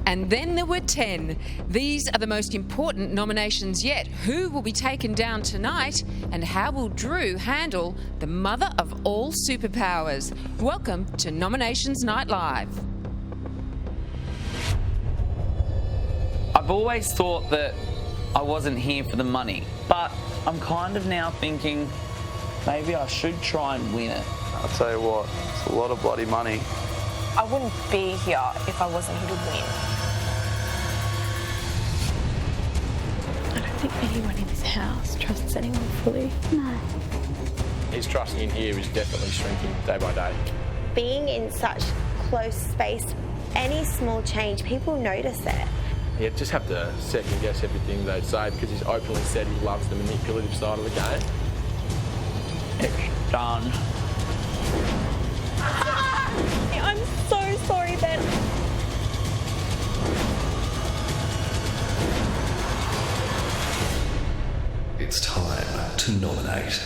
And then there were 10. These are the most important nominations yet. Who will be taken down tonight? And how will Drew handle the mother of all superpowers? Welcome to Nominations Night Live. I've always thought that I wasn't here for the money, but I'm kind of now thinking maybe I should try and win it. I'll tell you what, it's a lot of bloody money. I wouldn't be here if I wasn't here to win. I don't think anyone in this house trusts anyone fully. No. His trust in here is definitely shrinking day by day. Being in such close space, any small change, people notice it. You just have to second guess everything they say because he's openly said he loves the manipulative side of the game. It's done. I'm so sorry, Ben. It's time to nominate.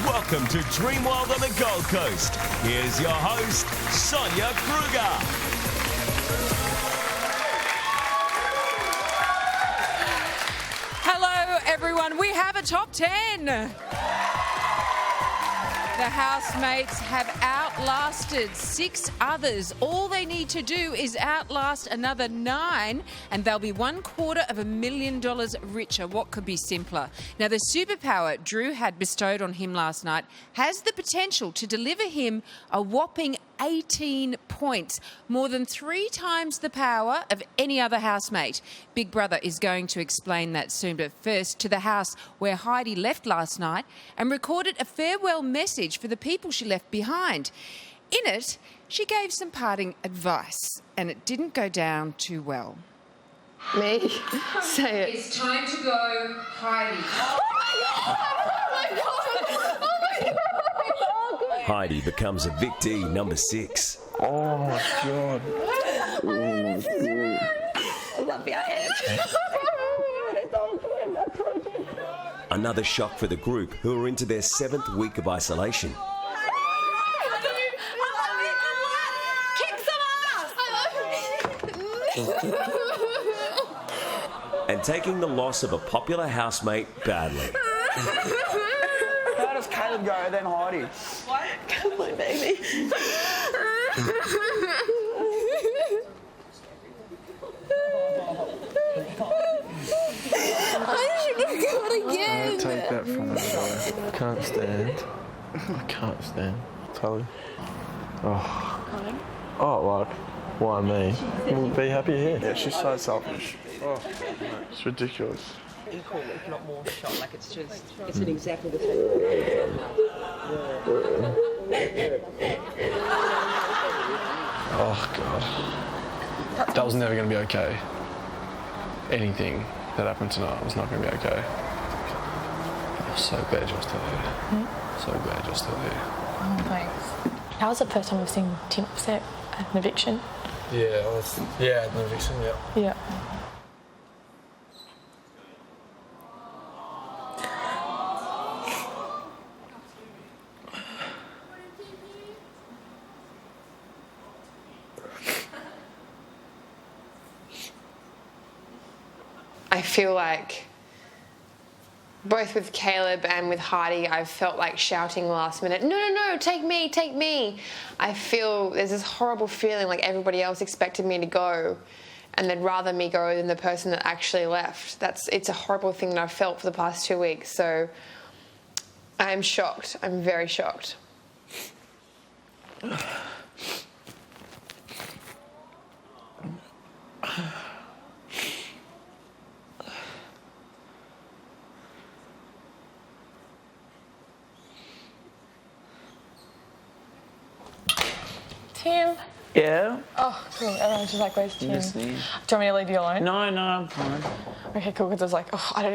Welcome to Dreamworld on the Gold Coast. Here's your host, Sonia Kruger. Hello, everyone. We have a top 10. The housemates have outlasted 6 others. All they need to do is outlast another 9 and they'll be $250,000 richer. What could be simpler? Now, the superpower Drew had bestowed on him last night has the potential to deliver him a whopping 18 points, more than 3 times the power of any other housemate. Big Brother is going to explain that soon, but first to the house where Heidi left last night and recorded a farewell message for the people she left behind. In it, she gave some parting advice, and it didn't go down too well. Me? Say it. It's time to go, Heidi. Oh my God! Heidi becomes evictee number 6. Oh my God. Another shock for the group who are into their 7th week of isolation. And taking the loss of a popular housemate badly. How does Caleb go, then Heidi? What? Come on, baby. I should have gone again. Take that from me, though. Can't stand. I can't stand. Tell you. Oh. Oh, like, why me? We'll be happy here. Yeah, she's so selfish. Oh, it's ridiculous. Equal, if not more shot. Like it's in exactly the same. Oh God. That was never going to be okay. Anything that happened tonight was not going to be okay. I'm so glad you're still here. So glad you're still here. Oh, thanks. That was the first time we've seen Tim upset at an eviction. Yeah, an eviction, yeah. Yeah. I feel like both with Caleb and with Heidi, I've felt like shouting last minute, no, take me, take me. I feel there's this horrible feeling like everybody else expected me to go and they'd rather me go than the person that actually left. It's a horrible thing that I've felt for the past 2 weeks. So I'm shocked. I'm very shocked. Tim. Yeah? Oh, cool. Everyone's just like, where's Tim? Listening. Do you want me to leave you alone? No, I'm fine. Okay, cool, because I was like, I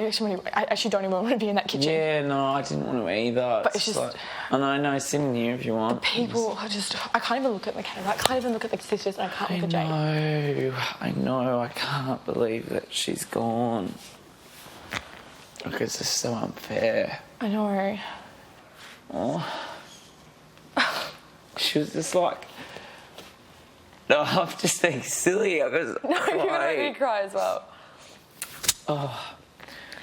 actually don't even want to be in that kitchen. Yeah, no, I didn't want to either. But it's just... like, no, sit in here if you want. The people are just... I can't even look at McKenna. I can't even look at the sisters, and I can't look at Jade. I know. I can't believe that she's gone. Because it's so unfair. I know. Oh. She was just like, no, I'm just being silly. I was No, you're going to make me cry as well. Oh,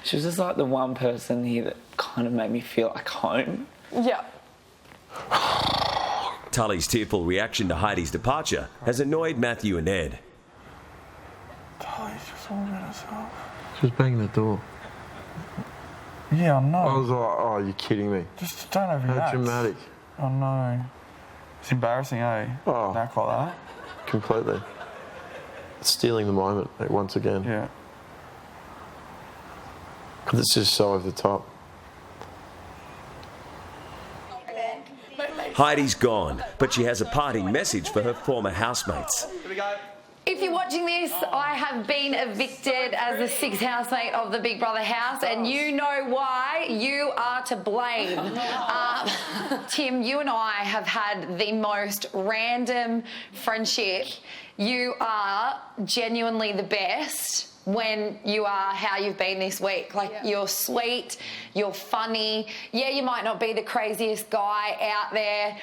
she was just like the one person here that kind of made me feel like home. Yeah. Tully's tearful reaction to Heidi's departure has annoyed Matthew and Ed. Tully's just all about herself. She was banging the door. Yeah, I know. I was like, oh, you're kidding me. Just don't overreact. How dramatic. I know. It's embarrassing, eh? Oh. Act like that. Completely. It's stealing the moment once again. Yeah. Because it's just so over the top. Heidi's gone, but she has a parting message for her former housemates. If you're watching this, I have been evicted as the sixth housemate of the Big Brother house, and you know why. You are to blame. Tim, you and I have had the most random friendship. You are genuinely the best when you are how you've been this week. Like, you're sweet, you're funny. Yeah, you might not be the craziest guy out there,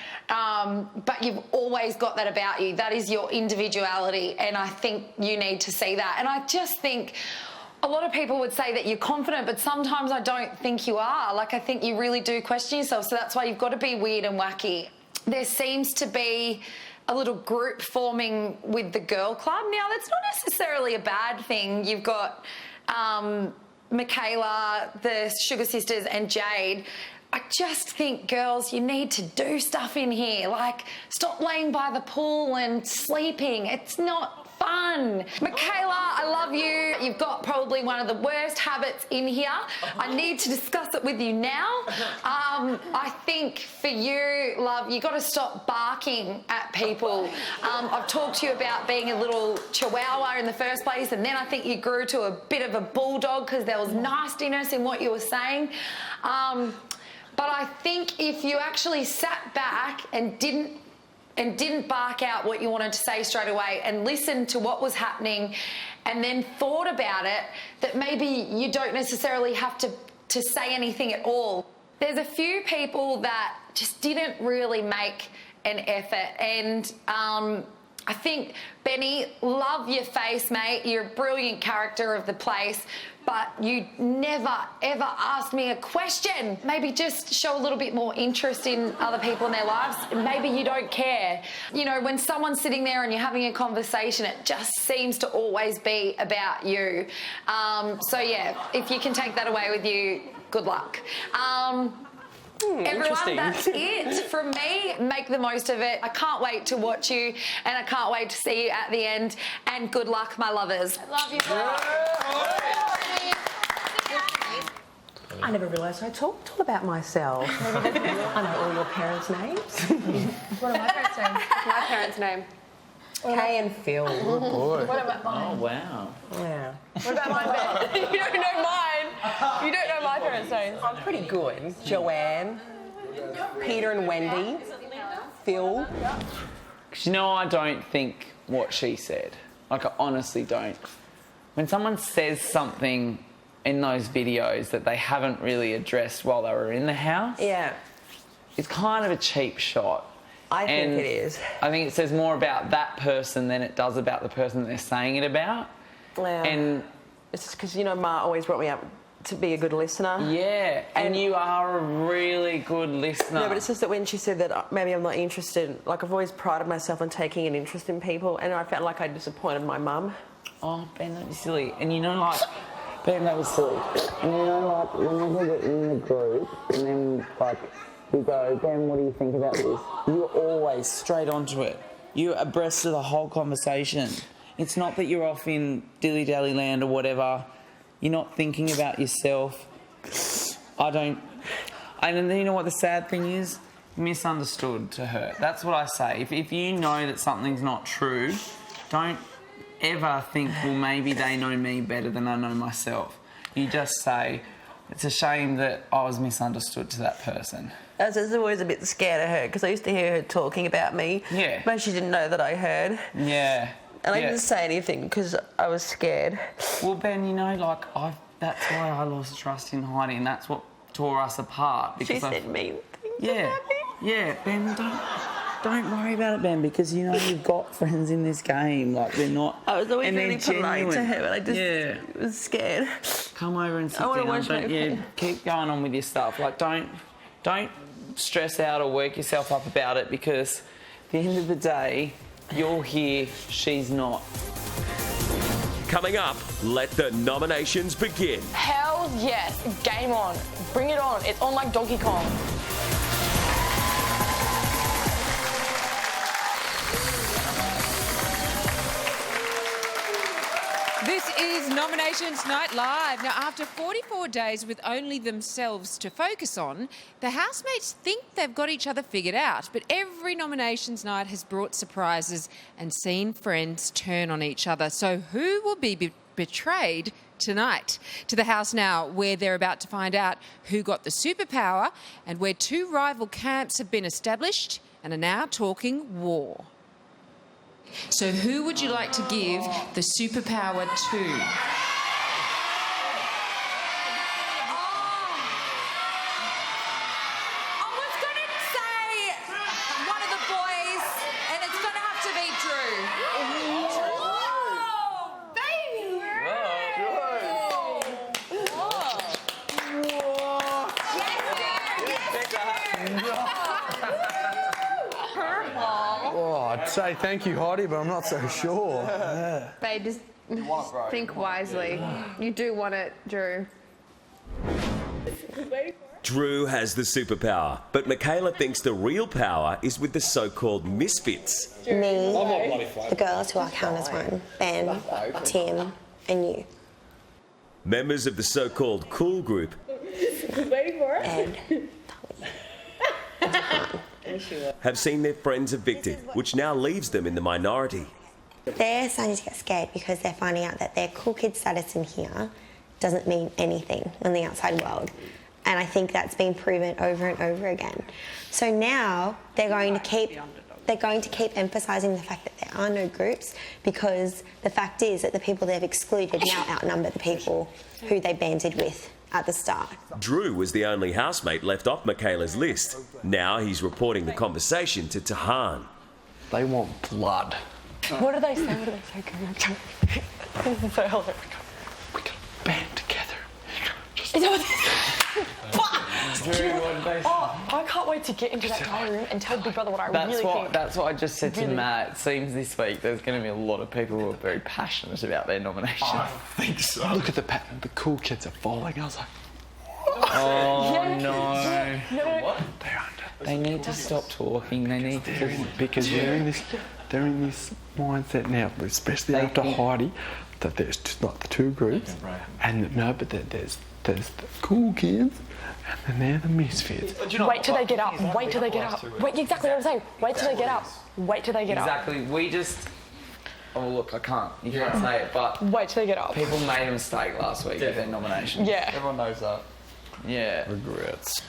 but you've always got that about you. That is your individuality, and I think you need to see that. And I just think a lot of people would say that you're confident, but sometimes I don't think you are. Like, I think you really do question yourself, so that's why you've got to be weird and wacky. There seems to be a little group forming with the girl club. Now, that's not necessarily a bad thing. You've got Michaela, the Sugar Sisters, and Jade. I just think, girls, you need to do stuff in here. Like, stop laying by the pool and sleeping. It's not fun. Michaela, I love you. You've got probably one of the worst habits in here. I need to discuss it with you now. I think for you, love, you got to stop barking at people. I've talked to you about being a little chihuahua in the first place, and then I think you grew to a bit of a bulldog because there was nastiness in what you were saying. But I think if you actually sat back and didn't bark out what you wanted to say straight away and listened to what was happening and then thought about it, that maybe you don't necessarily have to say anything at all. There's a few people that just didn't really make an effort, and I think, Benny, love your face, mate. You're a brilliant character of the place, but you never, ever asked me a question. Maybe just show a little bit more interest in other people in their lives. Maybe you don't care. You know, when someone's sitting there and you're having a conversation, it just seems to always be about you. So, yeah, if you can take that away with you, good luck. Everyone, that's it from me. Make the most of it. I can't wait to watch you, and I can't wait to see you at the end. And good luck, my lovers. I love you. I never realised I talked all about myself. I know all your parents' names. What are my parents' names? My parents' name. Kay and Phil. Oh, boy. What about mine? Oh, wow. Yeah. What about mine, Ben? You don't know mine. You don't know my parents' names. I'm pretty good. Joanne, Peter and Wendy, Phil. Because, you know, I don't think what she said. Like, I honestly don't. When someone says something in those videos that they haven't really addressed while they were in the house, yeah, it's kind of a cheap shot. I think it is. I think it says more about that person than it does about the person they're saying it about. Yeah. And it's because, you know, Ma always brought me up to be a good listener. Yeah, and you are a really good listener. No, but it's just that when she said that maybe I'm not interested, like, I've always prided myself on taking an interest in people, and I felt like I disappointed my mum. Oh, Ben, that was silly. And you know, like, Ben, that was silly. And you know, like, whenever we're in the group, and then, like, we go, Ben, what do you think about this? You're always straight onto it. You're abreast of the whole conversation. It's not that you're off in dilly-dally land or whatever. You're not thinking about yourself. And then you know what the sad thing is? Misunderstood to her. That's what I say. If you know that something's not true, don't ever think, well, maybe they know me better than I know myself. You just say, it's a shame that I was misunderstood to that person. I was always a bit scared of her because I used to hear her talking about me. Yeah. But she didn't know that I heard. Yeah. And I didn't say anything because I was scared. Well, Ben, you know, like, I've that's why I lost trust in Heidi, and that's what tore us apart. She said mean things Yeah, about me. yeah, Ben, don't worry about it, Ben, because you know you've got friends in this game. Like, they're not. I was always and really they're polite to genuine. her, but I just was scared. Come over and sit I wanna down. watch my Keep going on with your stuff. Like, don't stress out or work yourself up about it, because at the end of the day, you're here, she's not. Coming up, let the nominations begin. Hell yes, game on. Bring it on. It's on like Donkey Kong. This is Nominations Night Live. Now, after 44 days with only themselves to focus on, the housemates think they've got each other figured out. But every Nominations Night has brought surprises and seen friends turn on each other. So who will be betrayed tonight? To the house now, where they're about to find out who got the superpower and where two rival camps have been established and are now talking war. So who would you like to give the superpower to? Oh, I'd say thank you, Heidi, but I'm not so sure. Yeah. Babe, just think wisely. You do want it, Drew. Drew has the superpower, but Michaela thinks the real power is with the so-called misfits. Me, the girls who I count as one, Ben, Tim, and you. Members of the so-called cool group Ed. have seen their friends evicted, which now leaves them in the minority. They're starting to get scared because they're finding out that their cool kid status in here doesn't mean anything in the outside world. And I think that's been proven over and over again. So now they're going to keep emphasising the fact that there are no groups, because the fact is that the people they've excluded now outnumber the people who they banded with at the start. Drew was the only housemate left off Michaela's list. Now he's reporting the conversation to Tahan. They want blood. What do they say? This is so hilarious. We got to band together. Is that what I can't wait to get into that guy room and tell Big Brother what I really think. That's what I just said to Really? Matt. It seems this week there's going to be a lot of people who are very passionate about their nomination. I think so. Look at the pattern. The cool kids are falling. I was like, Oh, Yeah. no. No. they're under. They need to stop talking. They need to... Because they're in this mindset now, especially after Heidi, that there's just like the two groups, and but there's the cool kids, and then they're the misfits. Wait till they get up. Wait till they get up. Wait, exactly what I'm saying. Wait till they get up. Wait till they get up. Exactly. We just... Oh, look, I can't. You can't say it, but... Wait till they get up. People made a mistake last week with their nomination. Yeah. Everyone knows that. Yeah. Regrets.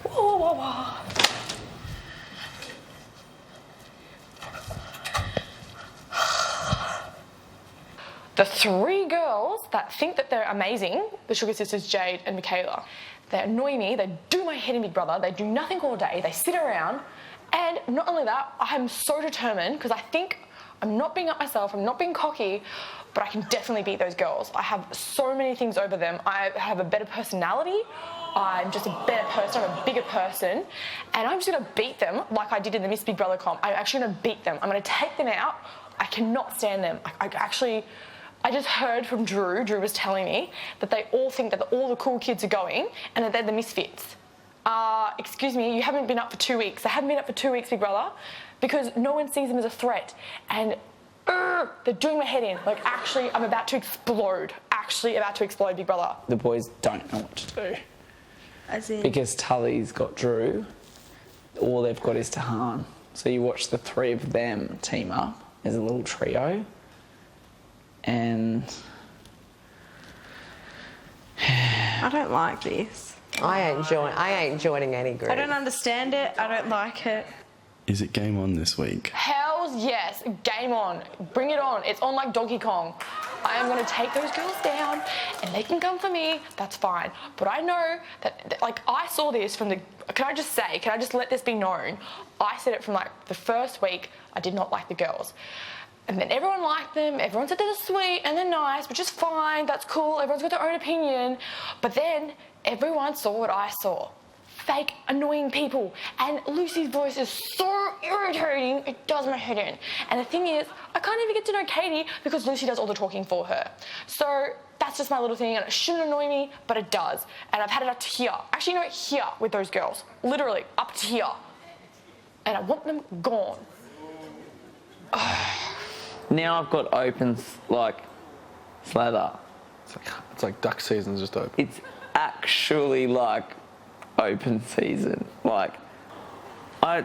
Whoa, whoa, whoa. The three girls that think that they're amazing, the Sugar Sisters, Jade and Michaela, they annoy me, they do my head in Big Brother, they do nothing all day, they sit around, and not only that, I'm so determined because I think I'm not being up myself, I'm not being cocky, but I can definitely beat those girls. I have so many things over them. I have a better personality, I'm just a better person, I'm a bigger person, and I'm just gonna beat them like I did in the Miss Big Brother comp. I'm actually gonna beat them. I'm gonna take them out. I cannot stand them. I just heard from Drew was telling me that they all think that all the cool kids are going and that they're the misfits. Excuse me, you haven't been up for 2 weeks. They haven't been up for 2 weeks, Big Brother, because no one sees them as a threat. And they're doing my head in. Like, actually, I'm about to explode. Actually about to explode, Big Brother. The boys don't know what to do. As in, Because Tully's got Drew, all they've got is Tahan. So you watch the three of them team up as a little trio. And I don't like this. I ain't joining any group. I don't understand it. I don't like it. Is it game on this week? Hells yes, game on. Bring it on. It's on like Donkey Kong. I am going to take those girls down and they can come for me. That's fine. But I know that, like, I saw this from the... Can I just let this be known? I said it from, like, the first week. I did not like the girls. And then everyone liked them. Everyone said they're sweet and they're nice, which is fine. That's cool. Everyone's got their own opinion. But then everyone saw what I saw. Fake, annoying people. And Lucy's voice is so irritating, it does my head in. And the thing is, I can't even get to know Katie because Lucy does all the talking for her. So that's just my little thing, and it shouldn't annoy me, but it does. And I've had it up to here. Actually, no, here with those girls. Literally, up to here. And I want them gone. Now I've got open, like, slather. It's like duck season's just open. It's actually like open season. Like,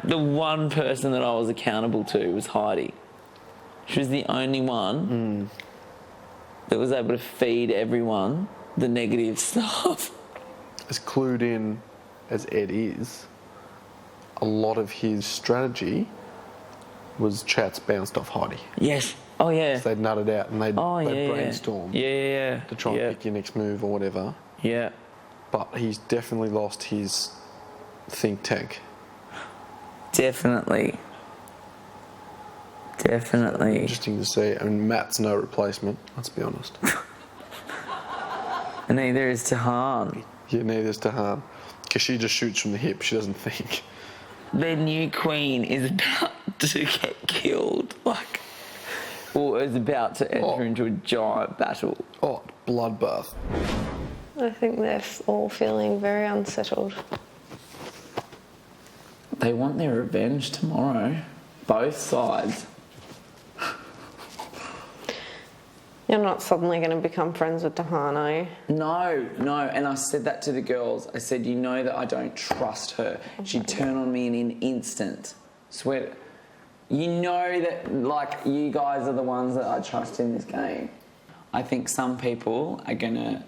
the one person that I was accountable to was Heidi. She was the only one that was able to feed everyone the negative stuff. As clued in as Ed is, a lot of his strategy was chats bounced off Heidi. Yes. Oh, yeah. So they'd nut it out and they'd brainstorm. Yeah. To try and pick your next move or whatever. Yeah. But he's definitely lost his think tank. Definitely. Interesting to see. I mean, Matt's no replacement, let's be honest. And neither is Tahan. Yeah, neither is Tahan. Because she just shoots from the hip, she doesn't think. Their new queen is about to get killed. Like, or is about to enter into a giant battle. Oh, bloodbath. I think they're all feeling very unsettled. They want their revenge tomorrow. Both sides. You're not suddenly going to become friends with Tahan, are you? No. And I said that to the girls. I said, you know that I don't trust her. She'd turn on me in an instant. Swear. You know that, like, you guys are the ones that I trust in this game. I think some people are going to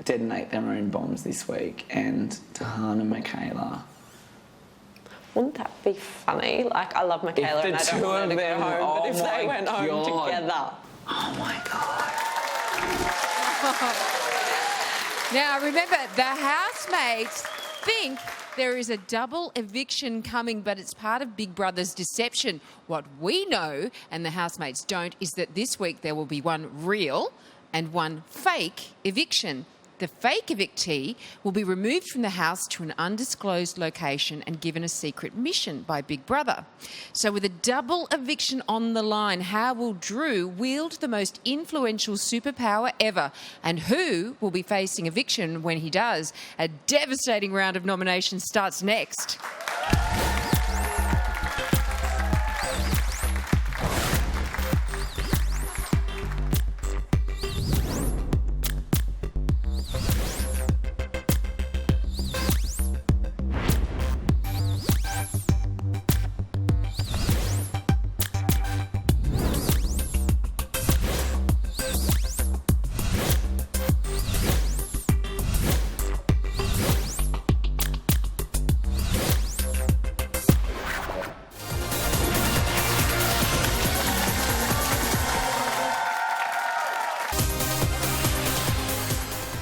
detonate their own bombs this week, and Tahan and Michaela. Wouldn't that be funny? Like, I love Michaela and I don't want her to go home, but if they went home together... Oh my God. Now, remember, the housemates think there is a double eviction coming, but it's part of Big Brother's deception. What we know, and the housemates don't, is that this week there will be one real and one fake eviction. The fake evictee will be removed from the house to an undisclosed location and given a secret mission by Big Brother. So with a double eviction on the line, how will Drew wield the most influential superpower ever? And who will be facing eviction when he does? A devastating round of nominations starts next.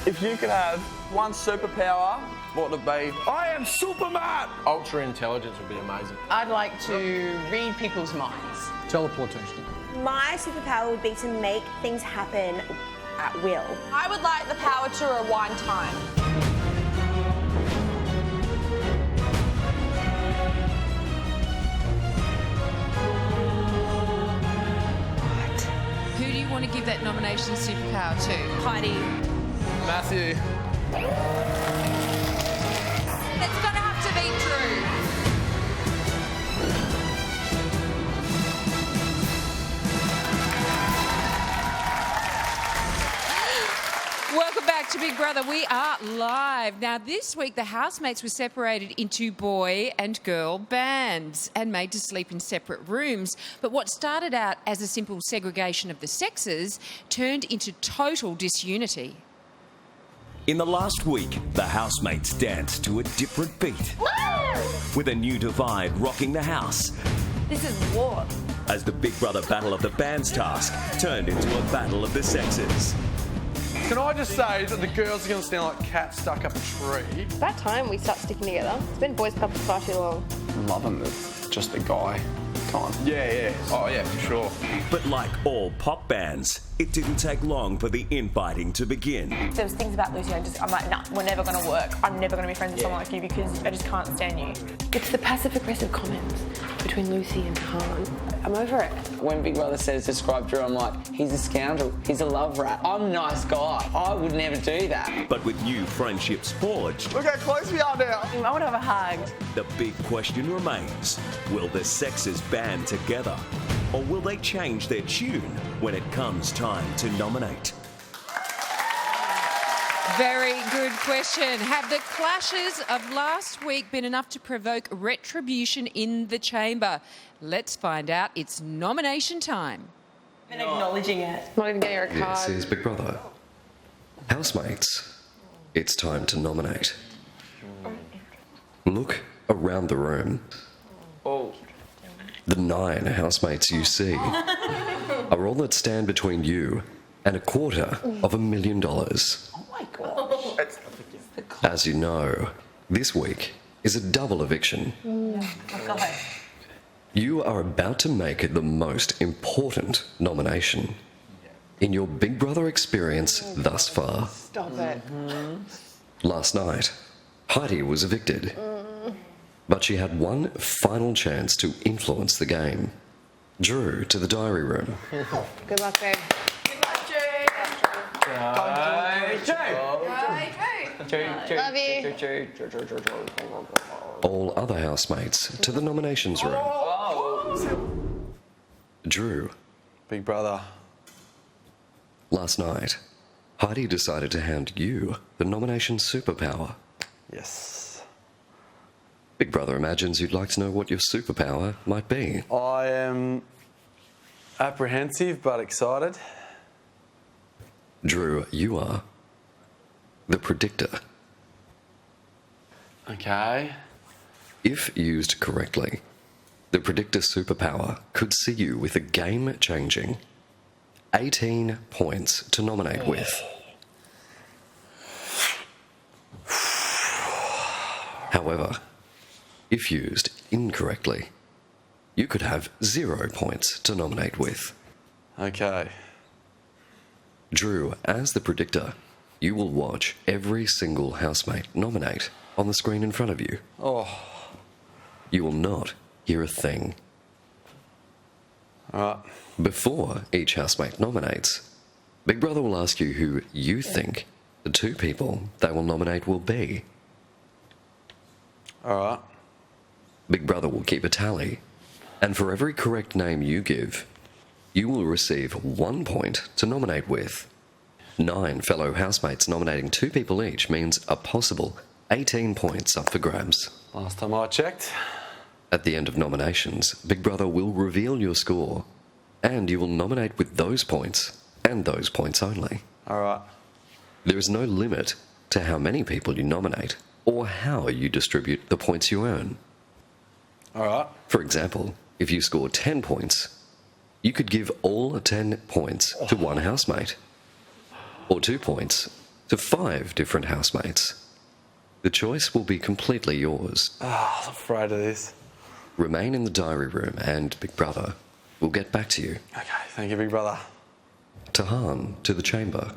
If you could have one superpower, what would it be? I am Superman! Ultra intelligence would be amazing. I'd like to read people's minds. Teleportation. My superpower would be to make things happen at will. I would like the power to rewind time. Who do you want to give that nomination superpower to? Heidi. Matthew. It's going to have to be Drew. Welcome back to Big Brother. We are live. Now, this week, the housemates were separated into boy and girl bands and made to sleep in separate rooms. But what started out as a simple segregation of the sexes turned into total disunity. In the last week, the housemates danced to a different beat, with a new divide rocking the house. This is war. As the Big Brother Battle of the Bands task turned into a battle of the sexes. Can I just say that the girls are going to stand like cats stuck up a tree? It's about time we start sticking together. It's been boys' club for far too long. I'm loving just the guy. Yeah. Oh, yeah, for sure. But like all pop bands, it didn't take long for the infighting to begin. There was things about Lucy, I'm like, nah, we're never going to work. I'm never going to be friends with someone like you because I just can't stand you. It's the passive-aggressive comments between Lucy and Han. I'm over it. When Big Brother says describe Drew, I'm like, he's a scoundrel, he's a love rat. I'm a nice guy, I would never do that. But with new friendships forged, Look how close we are now. I want to have a hug. the big question remains, will the sexes band together? Or will they change their tune when it comes time to nominate? Very good question. Have the clashes of last week been enough to provoke retribution in the chamber? Let's find out. It's nomination time. And acknowledging it. Not even getting her a card. This is Big Brother. Housemates, it's time to nominate. Look around the room. The 9 housemates you see are all that stand between you and $250,000. Oh my gosh. As you know, this week is a double eviction. You are about to make the most important nomination in your Big Brother experience thus far. Stop it. Last night, Heidi was evicted, but she had one final chance to influence the game. Drew to the diary room. Good luck, babe. Love you. All other housemates to the nominations room. Drew. Big Brother. Last night, Heidi decided to hand you the nomination superpower. Yes. Big Brother imagines you'd like to know what your superpower might be. I am apprehensive but excited. Drew, you are the predictor. Okay. If used correctly, the predictor superpower could see you with a game-changing 18 points to nominate with. However, if used incorrectly, you could have 0 points to nominate with. Okay. Drew, as the predictor, you will watch every single housemate nominate on the screen in front of you. Oh. You will not hear a thing. Alright. Before each housemate nominates, Big Brother will ask you who you think the 2 people they will nominate will be. Alright. Big Brother will keep a tally, and for every correct name you give, you will receive 1 point to nominate with. 9 fellow housemates nominating 2 people each means a possible 18 points up for grabs. Last time I checked. At the end of nominations, Big Brother will reveal your score, and you will nominate with those points, and those points only. Alright. There is no limit to how many people you nominate, or how you distribute the points you earn. Alright. For example, if you score 10 points, you could give all 10 points to one housemate, or 2 points to 5 different housemates. The choice will be completely yours. Ah, I'm afraid of this. Remain in the diary room and Big Brother will get back to you. Okay, thank you, Big Brother. Tahan to the chamber.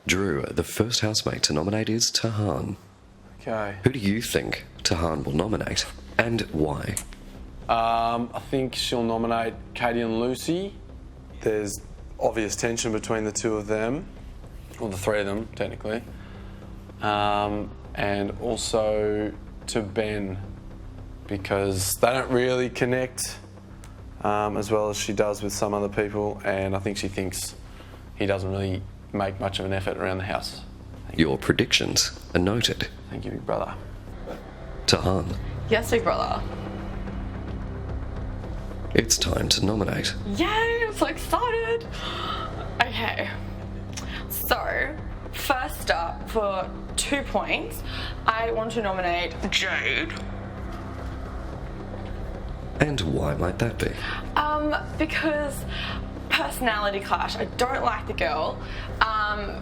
Drew, the first housemate to nominate is Tahan. Okay. Who do you think Tahan will nominate, and why? I think she'll nominate Katie and Lucy. There's obvious tension between the 2 of them, or the 3 of them, technically. And also to Ben, because they don't really connect as well as she does with some other people, and I think she thinks he doesn't really make much of an effort around the house. Your predictions are noted. Thank you, Big Brother. Tahan. Yes, Big Brother. It's time to nominate. Yay, I'm so excited. Okay, so first up for 2 points, I want to nominate Jade. And why might that be? Because personality clash. I don't like the girl.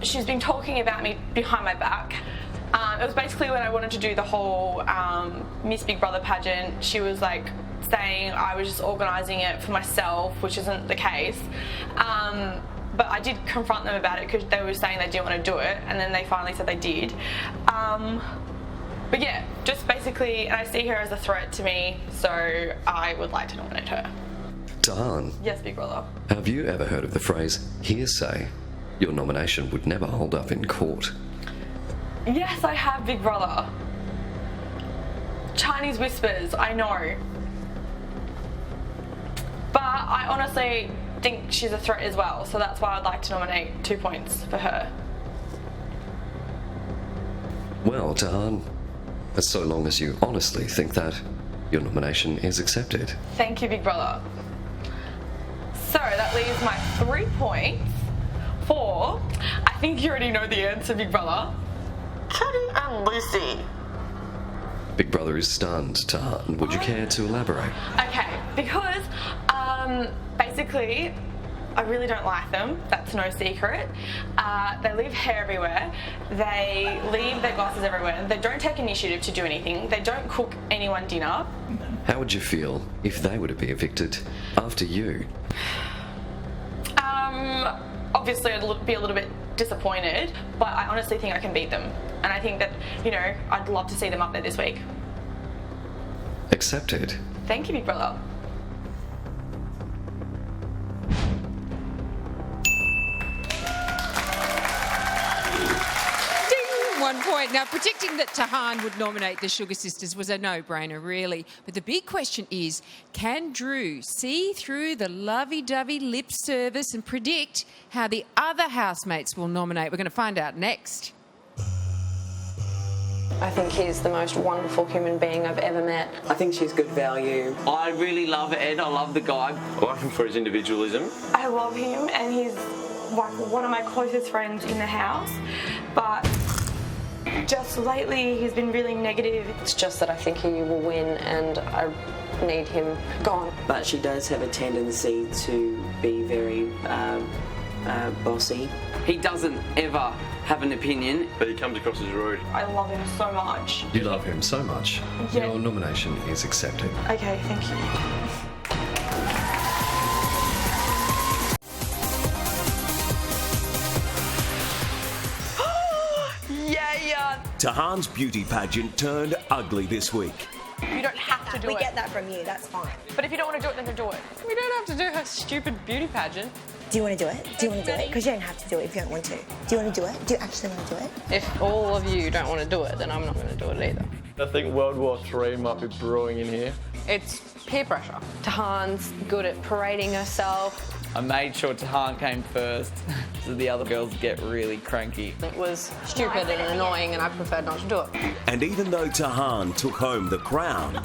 She's been talking about me behind my back. It was basically when I wanted to do the whole Miss Big Brother pageant. She was like saying I was just organising it for myself, which isn't the case. But I did confront them about it because they were saying they didn't want to do it, and then they finally said they did. But yeah, just basically, and I see her as a threat to me, so I would like to nominate her. Tahan, Yes, Big Brother. have you ever heard of the phrase hearsay? Your nomination would never hold up in court. Yes, I have, Big Brother. Chinese whispers, I know. But I honestly think she's a threat as well, so that's why I'd like to nominate 2 points for her. Well, Tahan, so long as you honestly think that, your nomination is accepted. Thank you, Big Brother. So that leaves my 3 points for, I think you already know the answer, Big Brother, Teddy and Lucy. Big Brother is stunned. Tahan, would you care to elaborate? Okay, because basically I really don't like them. That's no secret. They leave hair everywhere. They leave their glasses everywhere. They don't take initiative to do anything. They don't cook anyone dinner. How would you feel if they were to be evicted after you? Obviously I'd be a little bit disappointed, but I honestly think I can beat them. And I think that, you know, I'd love to see them up there this week. Accepted. Thank you, Big Brother. Ding! 1 point. Now, predicting that Tahan would nominate the Sugar Sisters was a no-brainer, really. But the big question is, can Drew see through the lovey-dovey lip service and predict how the other housemates will nominate? We're going to find out next. I think he's the most wonderful human being I've ever met. I think she's good value. I really love Ed. I love the guy. I like him for his individualism. I love him, and he's like one of my closest friends in the house. But just lately, he's been really negative. It's just that I think he will win, and I need him gone. But she does have a tendency to be very bossy. He doesn't ever have an opinion. But he comes across as rude. I love him so much. You love him so much. Yeah. Your nomination is accepted. Okay, thank you. Yeah. Tahan's beauty pageant turned ugly this week. You don't have to do it. We get that from you, that's fine. But if you don't want to do it, then don't do it. We don't have to do her stupid beauty pageant. Do you want to do it? Do you want to do it? Because you don't have to do it if you don't want to. Do you want to do it? Do you actually want to do it? If all of you don't want to do it, then I'm not going to do it either. I think World War III might be brewing in here. It's peer pressure. Tahan's good at parading herself. I made sure Tahan came first, so the other girls get really cranky. It was stupid and annoying, and I preferred not to do it. And even though Tahan took home the crown,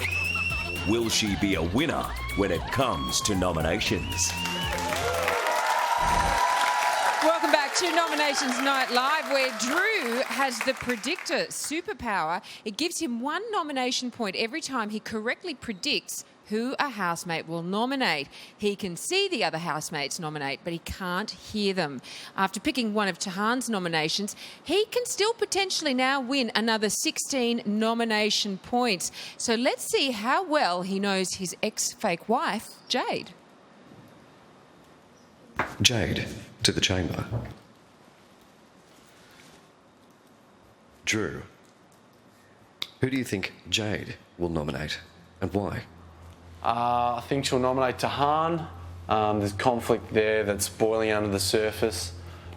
will she be a winner when it comes to nominations? Welcome back to Nominations Night Live, where Drew has the predictor superpower. It gives him 1 nomination point every time he correctly predicts who a housemate will nominate. He can see the other housemates nominate, but he can't hear them. After picking one of Tahan's nominations, he can still potentially now win another 16 nomination points. So let's see how well he knows his ex-fake wife, Jade. Jade, to the chamber. Drew, who do you think Jade will nominate and why? I think she'll nominate Tahan. There's conflict there that's boiling under the surface.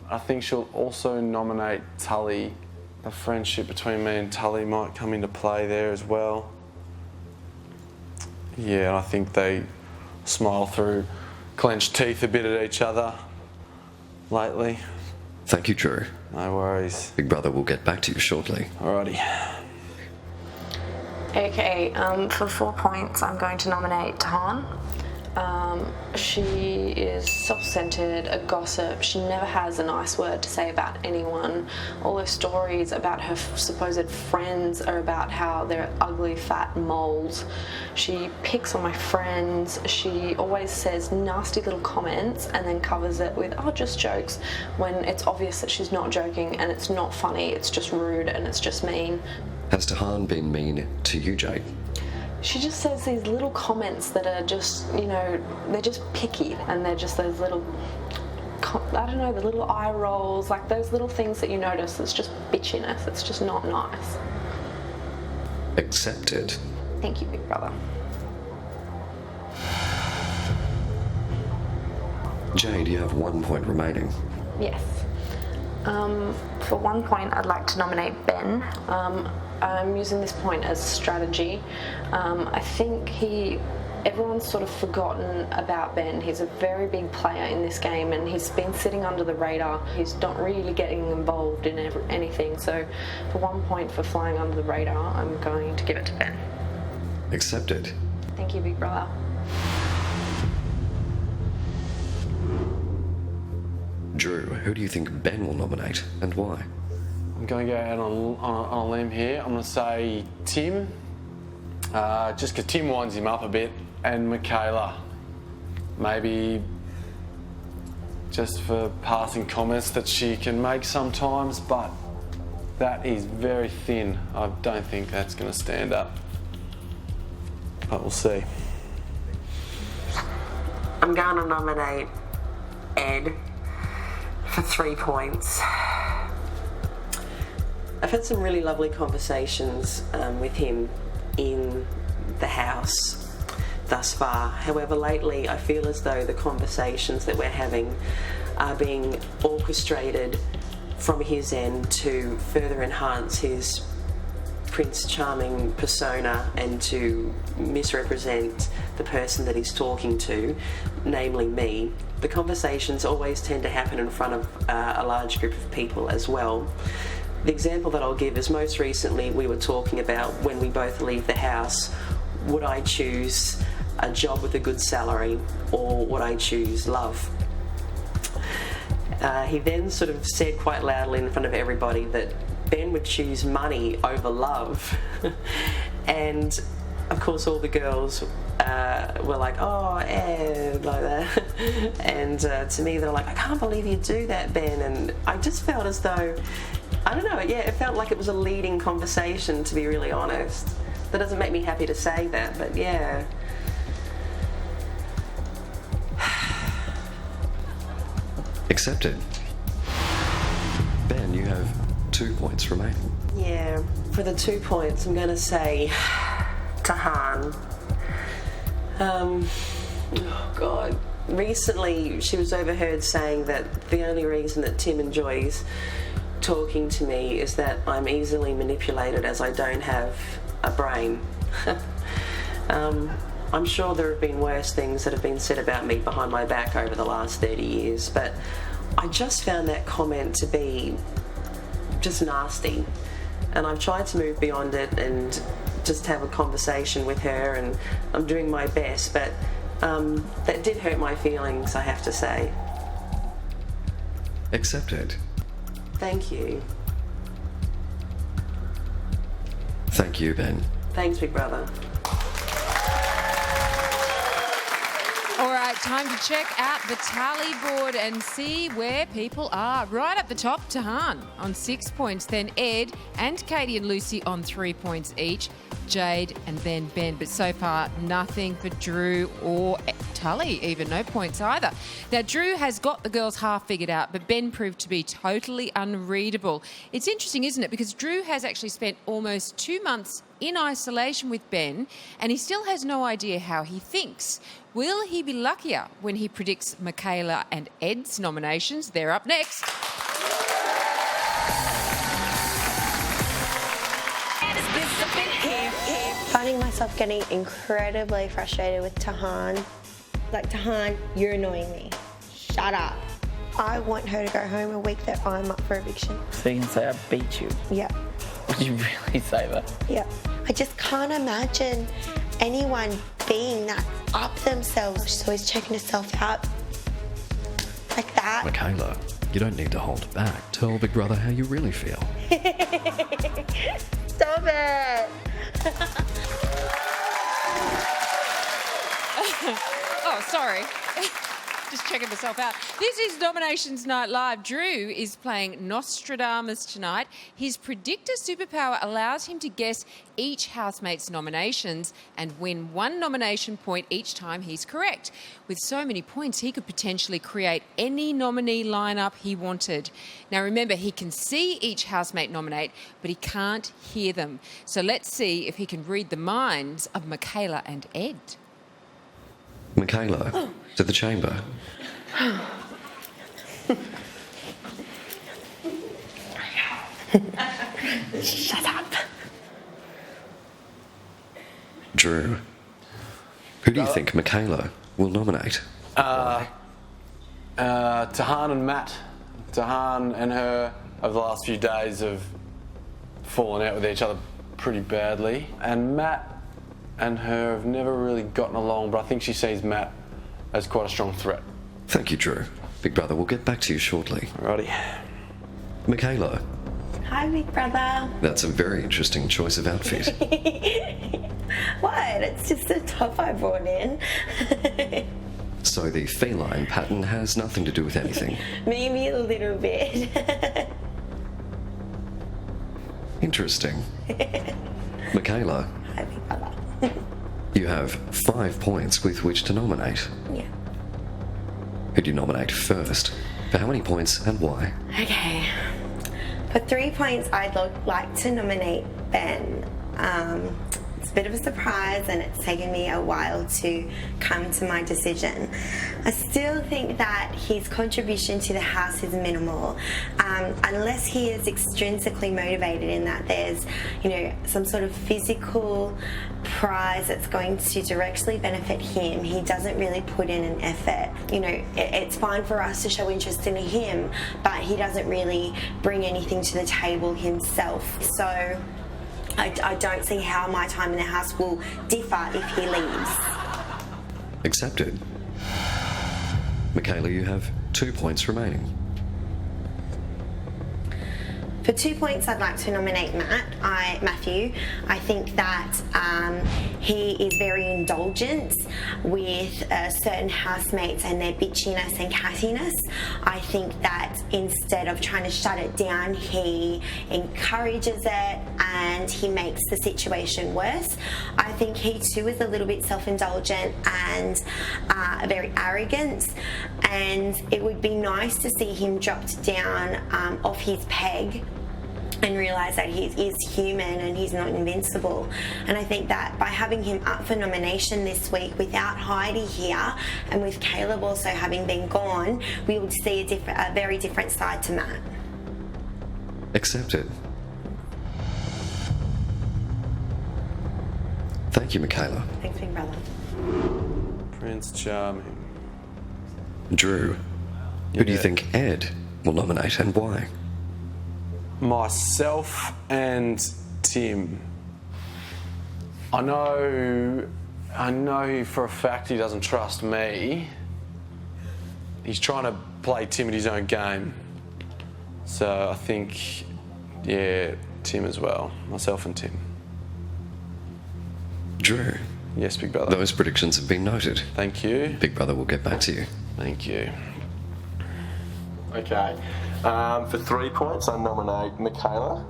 I think she'll also nominate Tully. The friendship between me and Tully might come into play there as well. Yeah, and I think they smile through clenched teeth a bit at each other lately. Thank you, Drew. No worries. Big Brother will get back to you shortly. Alrighty. Okay, for 4 points, I'm going to nominate Tahan. She is self-centered, a gossip. She never has a nice word to say about anyone. All her stories about her supposed friends are about how they're ugly, fat moles. She picks on my friends. She always says nasty little comments and then covers it with, oh, just jokes, when it's obvious that she's not joking and it's not funny, it's just rude and it's just mean. Has Tahan been mean to you, Jade? She just says these little comments that are just, you know, they're just picky, and they're just those little, I don't know, the little eye rolls, like those little things that you notice. It's just bitchiness. It's just not nice. Accepted. Thank you, big brother. Jade, you have 1 point remaining. Yes. For 1 point, I'd like to nominate Ben. I'm using this point as strategy. I think everyone's sort of forgotten about Ben. He's a very big player in this game and he's been sitting under the radar. He's not really getting involved in anything. So for 1 point for flying under the radar, I'm going to give it to Ben. Accepted. Thank you, big brother. Drew, who do you think Ben will nominate and why? I'm going to go out on a limb here. I'm going to say Tim, just because Tim winds him up a bit, and Michaela. Maybe just for passing comments that she can make sometimes, but that is very thin. I don't think that's going to stand up. But we'll see. I'm going to nominate Ed for 3 points. I've had some really lovely conversations with him in the house thus far. However, lately I feel as though the conversations that we're having are being orchestrated from his end to further enhance his Prince Charming persona and to misrepresent the person that he's talking to, namely me. The conversations always tend to happen in front of a large group of people as well. The example that I'll give is most recently we were talking about when we both leave the house, would I choose a job with a good salary or would I choose love? He then sort of said quite loudly in front of everybody that Ben would choose money over love. And of course all the girls were like, oh, Ed, like that. And to me they're like, I can't believe you do that, Ben. And I just felt as though, I don't know, yeah, it felt like it was a leading conversation, to be really honest. That doesn't make me happy to say that, but yeah. Accepted. Ben, you have 2 points remaining. Yeah, for the 2 points, I'm going to say Tahan. Oh, God. Recently, she was overheard saying that the only reason that Tim enjoys talking to me is that I'm easily manipulated as I don't have a brain. I'm sure there have been worse things that have been said about me behind my back over the last 30 years, but I just found that comment to be just nasty. And I've tried to move beyond it and just have a conversation with her, and I'm doing my best, but that did hurt my feelings, I have to say. Accepted. Thank you. Thank you, Ben. Thanks, big brother. All right, time to check out the tally board and see where people are. Right up the top, Tahan on 6 points, then Ed and Katie and Lucy on 3 points each, Jade and then Ben. But so far, nothing for Drew or Tully, even no points either. Now, Drew has got the girls half figured out, but Ben proved to be totally unreadable. It's interesting, isn't it? Because Drew has actually spent almost 2 months in isolation with Ben, and he still has no idea how he thinks. Will he be luckier when he predicts Michaela and Ed's nominations? They're up next. Finding myself getting incredibly frustrated with Tahan. Like, Tahan, you're annoying me. Shut up. I want her to go home a week that I'm up for eviction. So you can say I beat you? Yeah. Would you really say that? Yeah. I just can't imagine anyone being that up themselves. She's always checking herself out like that. Michaela, you don't need to hold back. Tell Big Brother how you really feel. Stop it. Oh, sorry. Just checking myself out. This is Nominations Night Live. Drew is playing Nostradamus tonight. His predictor superpower allows him to guess each housemate's nominations and win 1 nomination point each time he's correct. With so many points, he could potentially create any nominee lineup he wanted. Now remember, he can see each housemate nominate, but he can't hear them. So let's see if he can read the minds of Michaela and Ed. Michaela, to the chamber. Shut up. Drew, who do you think Michaela will nominate? Tahan and Matt. Tahan and her over the last few days have fallen out with each other pretty badly, and Matt and her have never really gotten along, but I think she sees Matt as quite a strong threat. Thank you, Drew. Big Brother will get back to you shortly. Alrighty. Michaela, Hi, Big Brother. that's a very interesting choice of outfit. What? It's just a top I brought in. So the feline pattern has nothing to do with anything. Maybe a little bit. Interesting. Michaela, Hi, Big Brother. you have 5 points with which to nominate. Yeah. Who do you nominate first? For how many points and why? Okay. For 3 points, I'd like to nominate Ben. It's a bit of a surprise and it's taken me a while to come to my decision. I still think that his contribution to the house is minimal, unless he is extrinsically motivated in that there's, some sort of physical prize that's going to directly benefit him. He doesn't really put in an effort. It's fine for us to show interest in him, but he doesn't really bring anything to the table himself. So I don't see how my time in the house will differ if he leaves. Accepted. Michaela, you have 2 points remaining. For 2 points, I'd like to nominate Matthew. I think that he is very indulgent with certain housemates and their bitchiness and cattiness. I think that instead of trying to shut it down, he encourages it and he makes the situation worse. I think he too is a little bit self-indulgent and very arrogant, and it would be nice to see him dropped down off his peg and realise that he is human and he's not invincible. And I think that by having him up for nomination this week without Heidi here and with Caleb also having been gone, we would see a very different side to Matt. Accepted. Thank you, Michaela. Thanks, Big Brother. Prince Charming. Drew, who do you think Ed will nominate and why? Myself and Tim. I know for a fact he doesn't trust me. He's trying to play Tim at his own game. So I think, Tim as well. Myself and Tim. Drew. Yes, Big Brother. Those predictions have been noted. Thank you. Big Brother will get back to you. Thank you. Okay. For 3 points, I nominate Michaela.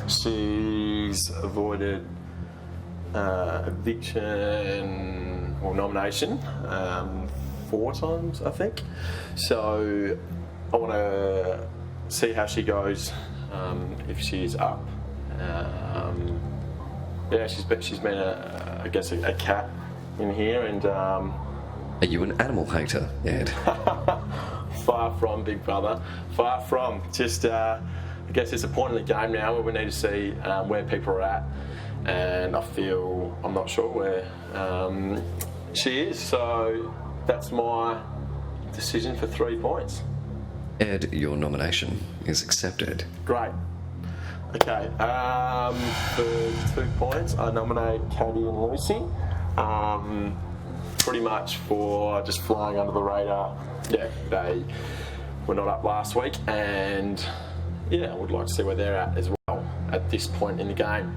She's avoided eviction or nomination 4 times, I think. So I want to see how she goes if she's up. She's been a cat in here, and Are you an animal hater, Ed? far from, Big Brother. Far from. Just, I guess it's a point in the game now where we need to see where people are at, and I'm not sure where she is. So that's my decision for 3 points. Ed, your nomination is accepted. Great. Okay, for 2 points, I nominate Katie and Lucy. pretty much for just flying under the radar. Yeah, they were not up last week, and yeah, I would like to see where they're at as well at this point in the game.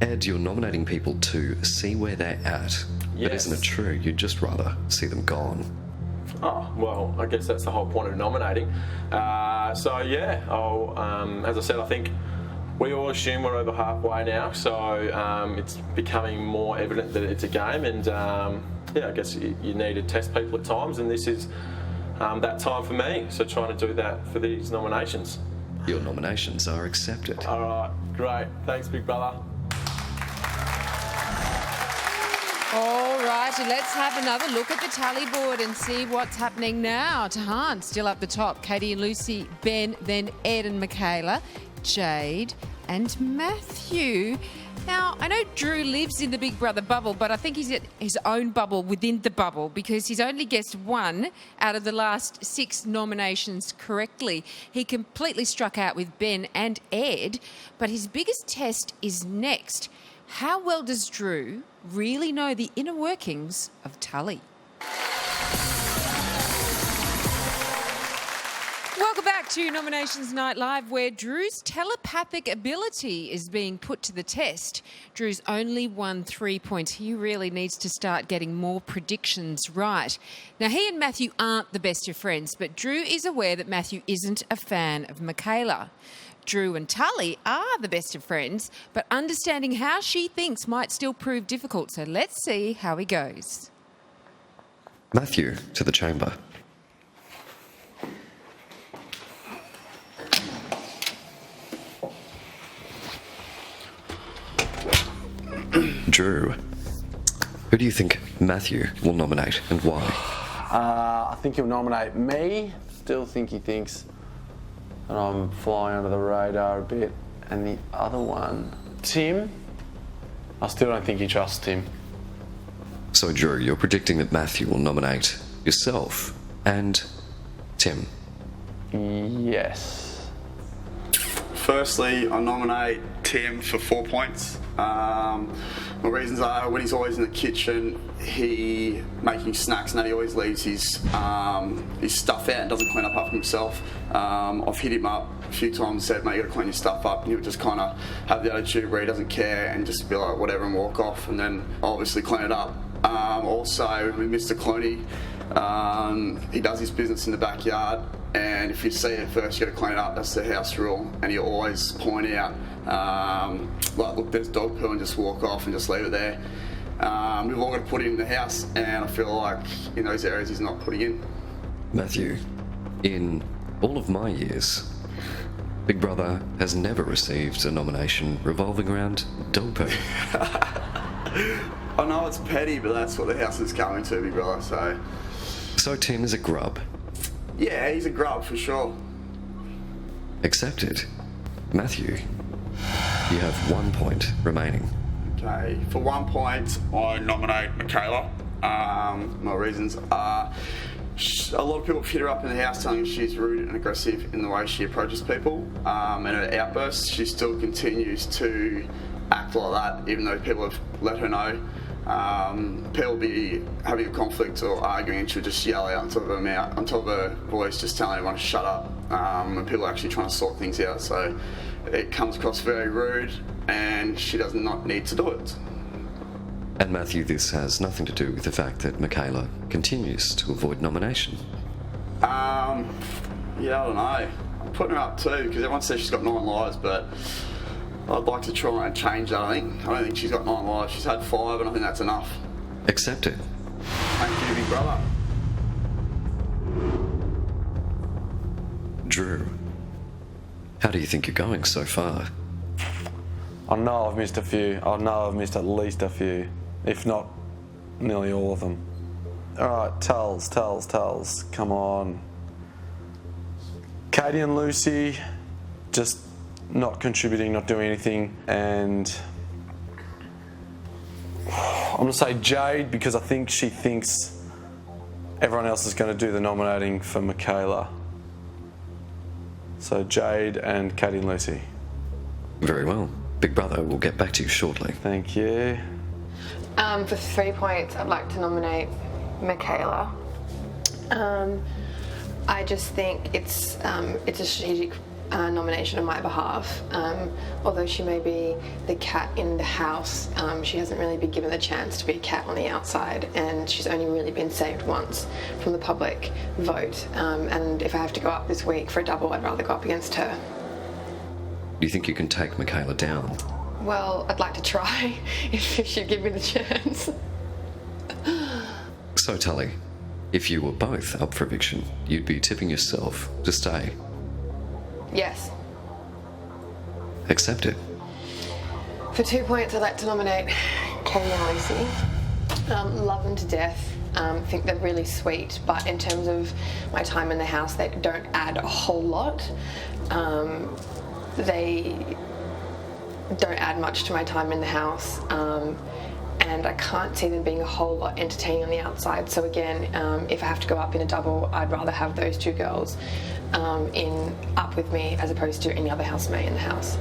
Ed, you're nominating people to see where they're at. But Yes. isn't it true? You'd just rather see them gone. Oh, well, I guess that's the whole point of nominating. So yeah, as I said, I think we all assume we're over halfway now, so it's becoming more evident that it's a game, and yeah, I guess you need to test people at times, and this is that time for me, so trying to do that for these nominations. Your nominations are accepted. All right, great. Thanks, big brother. All right, let's have another look at the tally board and see what's happening now. Tahan still up the top. Katie and Lucy, Ben, then Ed and Michaela, Jade and Matthew. Now, I know Drew lives in the Big Brother bubble, but I think he's at his own bubble within the bubble because he's only guessed 1 out of the last 6 nominations correctly. He completely struck out with Ben and Ed, but his biggest test is next. How well does Drew really know the inner workings of Tully? Welcome back to Nominations Night Live, where Drew's telepathic ability is being put to the test. Drew's only won 3 points. He really needs to start getting more predictions right. Now, he and Matthew aren't the best of friends, but Drew is aware that Matthew isn't a fan of Michaela. Drew and Tully are the best of friends, but understanding how she thinks might still prove difficult. So let's see how he goes. Matthew, to the chamber. Drew, who do you think Matthew will nominate and why? I think he'll nominate me. Still think he thinks that I'm flying under the radar a bit. And the other one, Tim, I still don't think he trusts Tim. So, Drew, you're predicting that Matthew will nominate yourself and Tim. Yes. Firstly, I nominate Tim for 4 points. My reasons are when he's always in the kitchen, he making snacks, and that he always leaves his stuff out and doesn't clean up after himself. I've hit him up a few times and said, mate, you gotta clean your stuff up, and he'll just kind of have the attitude where he doesn't care and just be like whatever and walk off, and then obviously clean it up. Also with Mr. Clooney, he does his business in the backyard, and if you see it first, you got to clean it up. That's the house rule, and he'll always point out, like, look, there's dog poo, and just walk off and just leave it there. We've all got to put it in the house, and I feel like in those areas he's not putting in. Matthew, in all of my years, Big Brother has never received a nomination revolving around dog poo. I know it's petty, but that's what the house is coming to, Big Brother, so... So Tim is a grub. Yeah, he's a grub for sure. Accepted. Matthew, you have 1 point remaining. Okay, for 1 point, I nominate Michaela. My reasons are a lot of people hit her up in the house telling her she's rude and aggressive in the way she approaches people, and her outbursts. She still continues to act like that, even though people have let her know. People will be having a conflict or arguing, and she'll just yell out on top of her mouth, on top of her voice, just telling everyone to shut up. And people are actually trying to sort things out, so it comes across very rude, and she does not need to do it. And Matthew, this has nothing to do with the fact that Michaela continues to avoid nomination. Yeah, I don't know. I'm putting her up too, because everyone says she's got 9 lives, but I'd like to try and change that, I don't think she's got 9 lives. She's had 5, and I think that's enough. Accepted. Thank you, big brother. Drew, how do you think you're going so far? I know I've missed a few. I know I've missed at least a few, if not nearly all of them. All right, tells. Come on. Katie and Lucy, just not contributing, not doing anything, and I'm going to say Jade because I think she thinks everyone else is going to do the nominating for Michaela. So Jade and Katie and Lucy. Very well. Big Brother will get back to you shortly. Thank you. For 3 points, I'd like to nominate Michaela. I just think it's a strategic nomination on my behalf. Although she may be the cat in the house, she hasn't really been given the chance to be a cat on the outside, and she's only really been saved once from the public vote. And if I have to go up this week for a double, I'd rather go up against her. Do you think you can take Michaela down? Well, I'd like to try if she'd give me the chance. So, Tully, if you were both up for eviction, you'd be tipping yourself to stay. Yes. Accepted. For 2 points, I'd like to nominate Katie and Lucy. Love them to death. Think they're really sweet, but in terms of my time in the house, they don't add a whole lot. They don't add much to my time in the house, and I can't see them being a whole lot entertaining on the outside. So again, if I have to go up in a double, I'd rather have those two girls up with me as opposed to any other housemate in the house.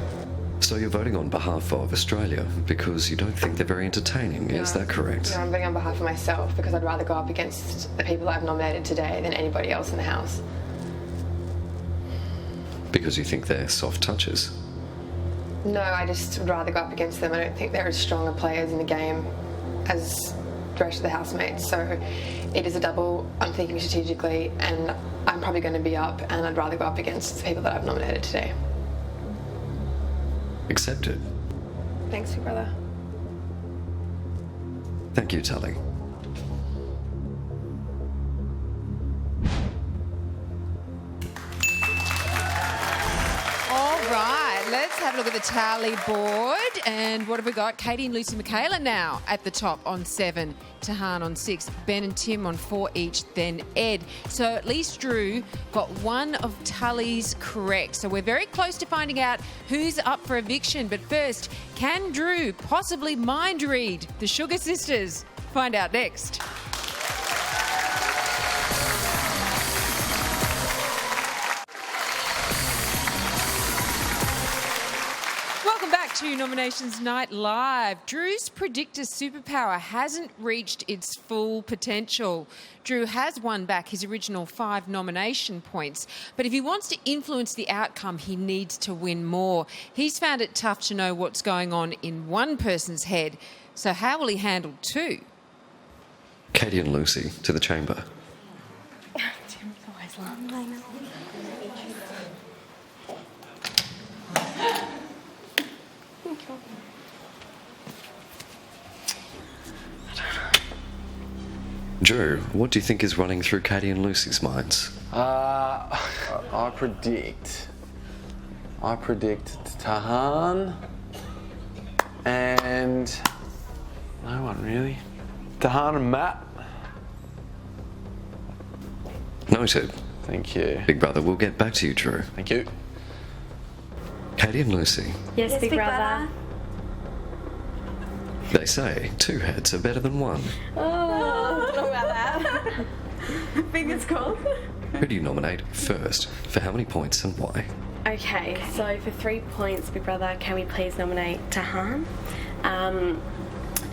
So you're voting on behalf of Australia because you don't think they're very entertaining, is that correct? No, I'm voting on behalf of myself because I'd rather go up against the people that I've nominated today than anybody else in the house. Because you think they're soft touches? No, I just would rather go up against them. I don't think they're as strong a players in the game as the rest of the housemates. So it is a double. I'm thinking strategically, and I'm probably going to be up, and I'd rather go up against the people that I've nominated today. Accepted. Thanks, Big Brother. Thank you, Tully. All right, let's have a look at the tally board. And what have we got? Katie and Lucy Michaela now at the top on 7, Tahan on 6, Ben and Tim on 4 each, then Ed. So at least Drew got one of Tully's correct. So we're very close to finding out who's up for eviction. But first, can Drew possibly mind read the Sugar Sisters? Find out next. Welcome back to Nominations Night Live. Drew's predictor superpower hasn't reached its full potential. Drew has won back his original 5 nomination points, but if he wants to influence the outcome, he needs to win more. He's found it tough to know what's going on in one person's head, so how will he handle 2? Katie and Lucy to the chamber. Tim's always loved. Drew, what do you think is running through Katie and Lucy's minds? I predict Tahan and no one really. Tahan and Matt. Noted. Thank you. Big Brother, we'll get back to you, Drew. Thank you. Katie and Lucy. Yes, Big Brother. They say 2 heads are better than 1. Oh, don't know about that. Fingers crossed. Who do you nominate first? For how many points and why? Okay, so for 3 points, Big Brother, can we please nominate Tahan?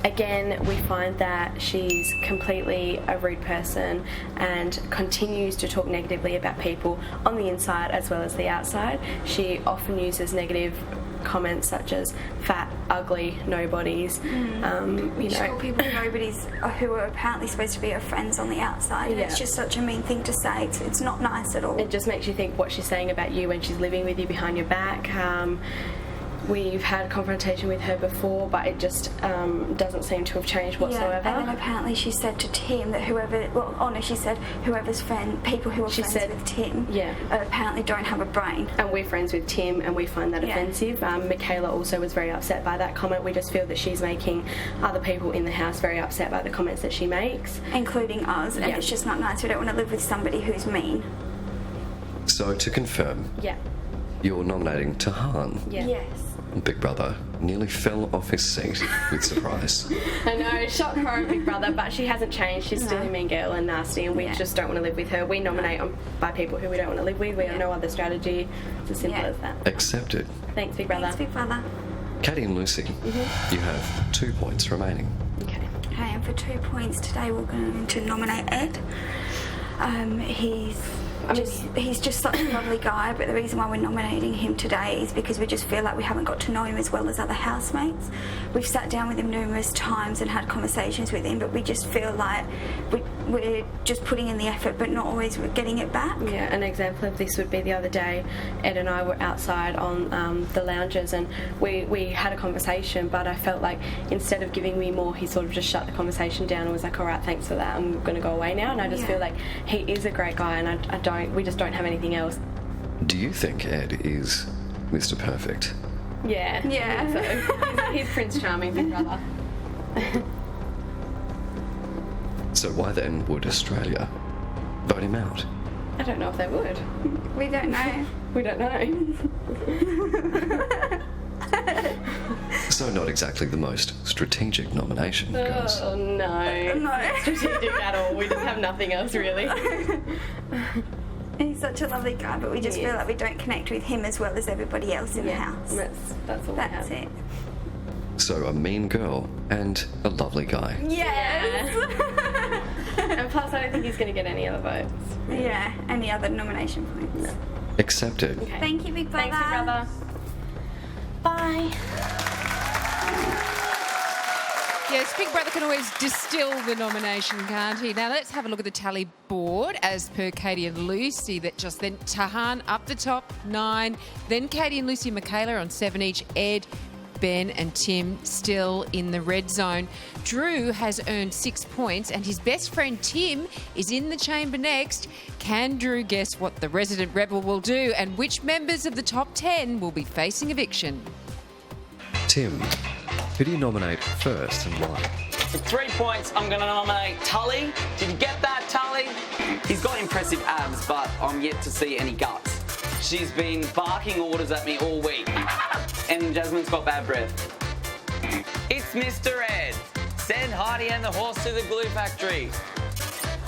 Again, we find that she's completely a rude person and continues to talk negatively about people on the inside as well as the outside. She often uses negative comments such as fat, ugly, nobodies. She called people nobodies who are apparently supposed to be her friends on the outside. Yeah. It's just such a mean thing to say. It's not nice at all. It just makes you think what she's saying about you when she's living with you behind your back. We've had confrontation with her before, but it just doesn't seem to have changed whatsoever. Yeah, and then apparently she said to Tim that she said whoever's people who are friends with Tim apparently don't have a brain. And we're friends with Tim and we find that offensive. Michaela also was very upset by that comment. We just feel that she's making other people in the house very upset by the comments that she makes. Including us, and it's just not nice. We don't want to live with somebody who's mean. So to confirm, you're nominating Tahan. Yes. Big Brother nearly fell off his seat with surprise. I know, shock horror, Big Brother, but she hasn't changed. She's still a mean girl and nasty, and we just don't want to live with her. We nominate by people who we don't want to live with. We have no other strategy. It's as simple as that. Accepted. Thanks, Big Brother. Thanks, Big Brother. Katie and Lucy, you have 2 points remaining. and for 2 points today we're going to nominate Ed. He's just such a lovely guy, but the reason why we're nominating him today is because we just feel like we haven't got to know him as well as other housemates. We've sat down with him numerous times and had conversations with him, but we just feel like we're just putting in the effort but not always getting it back. Yeah, an example of this would be the other day, Ed and I were outside on the lounges and we had a conversation, but I felt like instead of giving me more, he sort of just shut the conversation down and was like, all right, thanks for that, I'm going to go away now. And I just feel like he is a great guy, and we just don't have anything else. Do you think Ed is Mr. Perfect? Yeah. Yeah. So he's Prince Charming, big brother. So why then would Australia vote him out? I don't know if they would. We don't know. We don't know. So not exactly the most strategic nomination, guys. Oh, no. No. Strategic at all. We just have nothing else, really. He's such a lovely guy, but we just feel like we don't connect with him as well as everybody else in the house. That's all. That's it. So a mean girl and a lovely guy. Yes. And plus, I don't think he's going to get any other votes. Yeah, any other nomination points. No. Accepted. Okay. Thank you, Big Brother. Thanks, Big Brother. Bye. Yes, Big Brother can always distill the nomination, can't he? Now let's have a look at the tally board. As per Katie and Lucy, that just then Tahan up the top, 9. Then Katie and Lucy and Michaela on 7 each. Ed, Ben and Tim still in the red zone. Drew has earned 6 points and his best friend Tim is in the chamber next. Can Drew guess what the resident rebel will do and which members of the top 10 will be facing eviction? Tim, who do you nominate first and why? For 3 points, I'm going to nominate Tully. Did you get that, Tully? He's got impressive abs, but I'm yet to see any guts. She's been barking orders at me all week. And Jasmine's got bad breath. It's Mr. Ed. Send Heidi and the horse to the glue factory.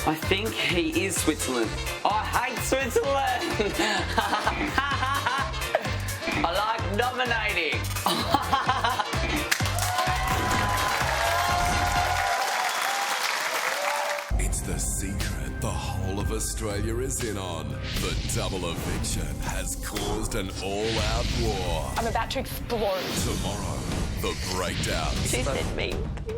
I think he is Switzerland. I hate Switzerland. I like nominating. It's the secret the whole of Australia is in on. The double eviction has caused an all-out war. I'm about to explode. Tomorrow, the breakdowns. She said me.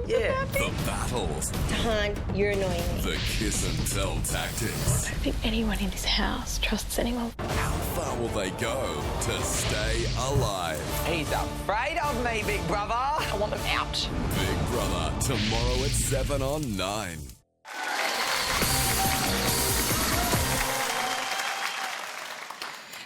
Yeah. The battles. Tahan, you're annoying me. The kiss and tell tactics. I don't think anyone in this house trusts anyone. How far will they go to stay alive? He's afraid of me, Big Brother. I want him out. Big Brother, tomorrow at 7 on 9.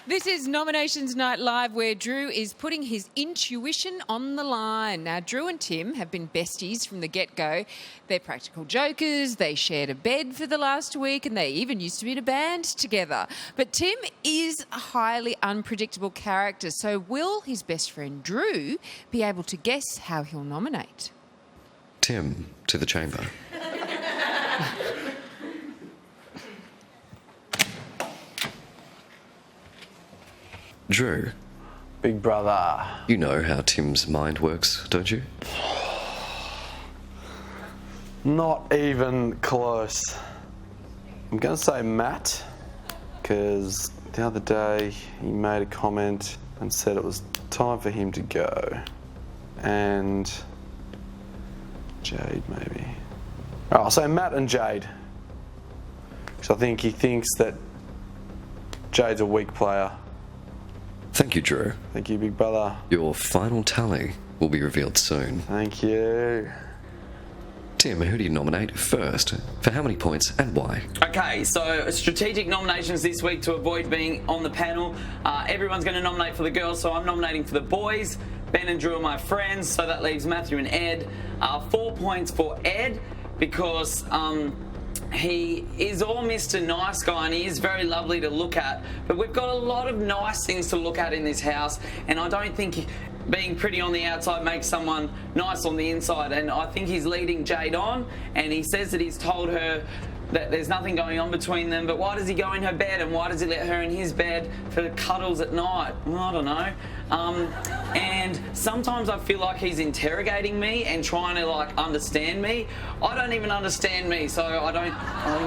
This is Nominations Night Live, where Drew is putting his intuition on the line. Now, Drew and Tim have been besties from the get-go. They're practical jokers, they shared a bed for the last week, and they even used to be in a band together. But Tim is a highly unpredictable character, so will his best friend Drew be able to guess how he'll nominate? Tim, to the chamber. Drew. Big Brother. You know how Tim's mind works, don't you? Not even close. I'm going to say Matt, because the other day he made a comment and said it was time for him to go. And Jade, maybe. Oh, I'll say Matt and Jade. Because I think he thinks that Jade's a weak player. Thank you, Drew. Thank you, Big Brother. Your final tally will be revealed soon. Thank you. Tim, who do you nominate first? For how many points and why? Okay, so strategic nominations this week to avoid being on the panel. Everyone's going to nominate for the girls, so I'm nominating for the boys. Ben and Drew are my friends, so that leaves Matthew and Ed. 4 points for Ed because he is all Mr. Nice Guy and he is very lovely to look at. But we've got a lot of nice things to look at in this house, and I don't think being pretty on the outside makes someone nice on the inside. And I think he's leading Jade on, and he says that he's told her that there's nothing going on between them, but why does he go in her bed and why does he let her in his bed for cuddles at night? Well, I don't know. And sometimes I feel like he's interrogating me and trying to like understand me. I don't even understand me, so I think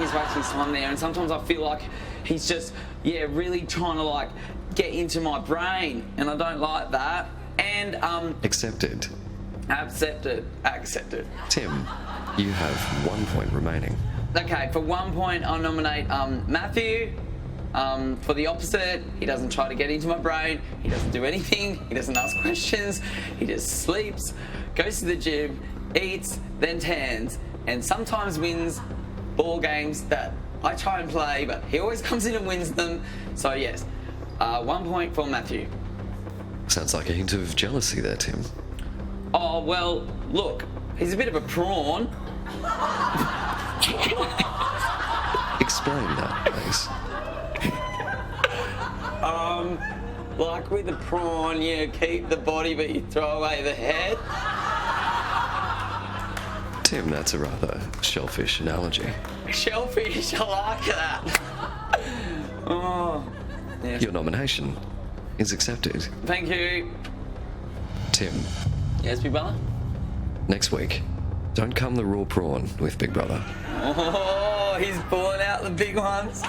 he's wasting his time there. And sometimes I feel like he's just, really trying to like get into my brain, and I don't like that. And Accepted. Accepted. Tim, you have 1 point remaining. Okay, for 1 point, I'll nominate Matthew. For the opposite, he doesn't try to get into my brain, he doesn't do anything, he doesn't ask questions, he just sleeps, goes to the gym, eats, then tans, and sometimes wins ball games that I try and play, but he always comes in and wins them. So yes, 1 point for Matthew. Sounds like a hint of jealousy there, Tim. Oh, well, look, he's a bit of a prawn. Explain that, please. Like with a prawn, you keep the body but you throw away the head. Tim, that's a rather shellfish analogy. Shellfish, I like that. Oh, yes. Your nomination is accepted. Thank you. Tim. Yes, Big Brother? Next week, don't come the raw prawn with Big Brother. Oh, he's pulling out the big ones.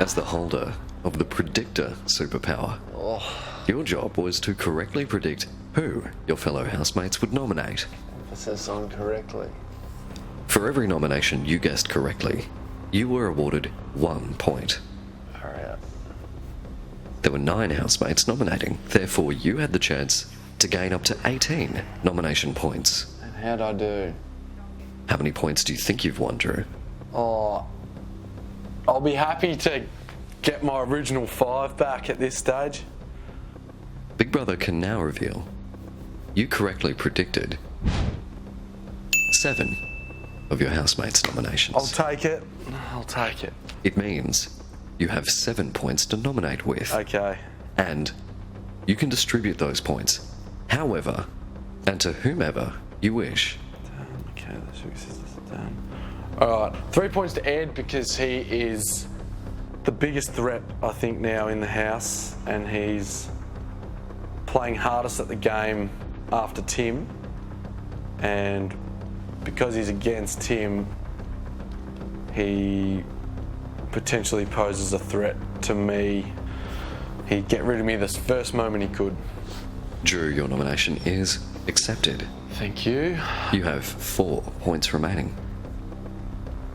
As the holder of the Predictor superpower, your job was to correctly predict who your fellow housemates would nominate. Emphasis on correctly. For every nomination you guessed correctly, you were awarded 1 point. Alright. There were 9 housemates nominating, therefore you had the chance to gain up to 18 nomination points. And how'd I do? How many points do you think you've won, Drew? Oh, I'll be happy to get my original 5 back at this stage. Big Brother can now reveal you correctly predicted 7 of your housemates' nominations. I'll take it. It means you have 7 points to nominate with. Okay. And you can distribute those points however and to whomever you wish. Okay, the Sugar Sisters are done. Alright, 3 points to Ed because he is the biggest threat, I think, now in the house, and he's playing hardest at the game after Tim. And because he's against Tim, he potentially poses a threat to me. He'd get rid of me the first moment he could. Drew, your nomination is accepted. Thank you. You have 4 points remaining.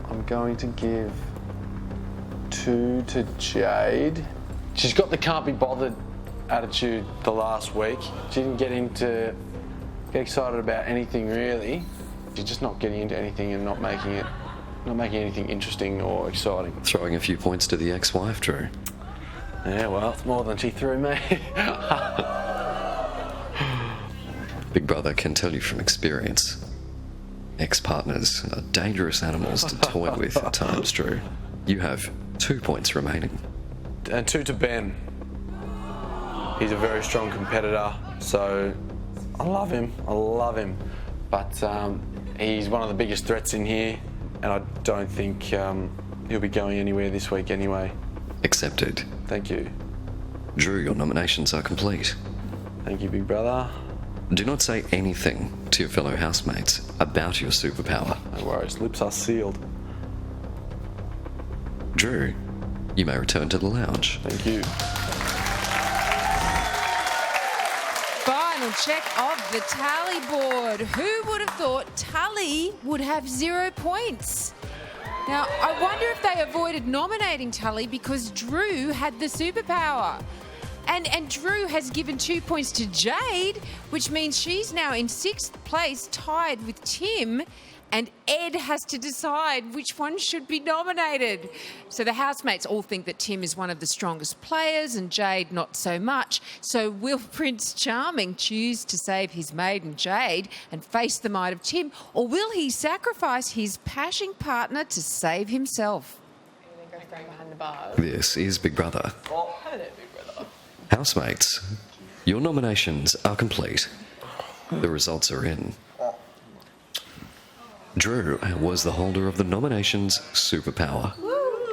I'm going to give 2 to Jade. She's got the can't be bothered attitude the last week. She didn't get excited about anything really. She's just not getting into anything and not making anything interesting or exciting. Throwing a few points to the ex-wife, Drew. Yeah, well, it's more than she threw me. Big Brother can tell you from experience. Ex-partners are dangerous animals to toy with at times, Drew. You have 2 points remaining. And 2 to Ben. He's a very strong competitor, so I love him. But he's one of the biggest threats in here, and I don't think he'll be going anywhere this week anyway. Accepted. Thank you. Drew, your nominations are complete. Thank you, Big Brother. Do not say anything to your fellow housemates about your superpower. No worries, lips are sealed. Drew, you may return to the lounge. Thank you. Final check of the tally board. Who would have thought Tully would have 0 points? Now, I wonder if they avoided nominating Tully because Drew had the superpower. And Drew has given 2 points to Jade, which means she's now in 6th place, tied with Tim. And Ed has to decide which one should be nominated. So the housemates all think that Tim is one of the strongest players and Jade not so much. So will Prince Charming choose to save his maiden Jade and face the might of Tim, or will he sacrifice his passion partner to save himself? Behind the bars. This is Big Brother. Oh, hello, Big Brother. Housemates, your nominations are complete. The results are in. Drew was the holder of the nominations superpower.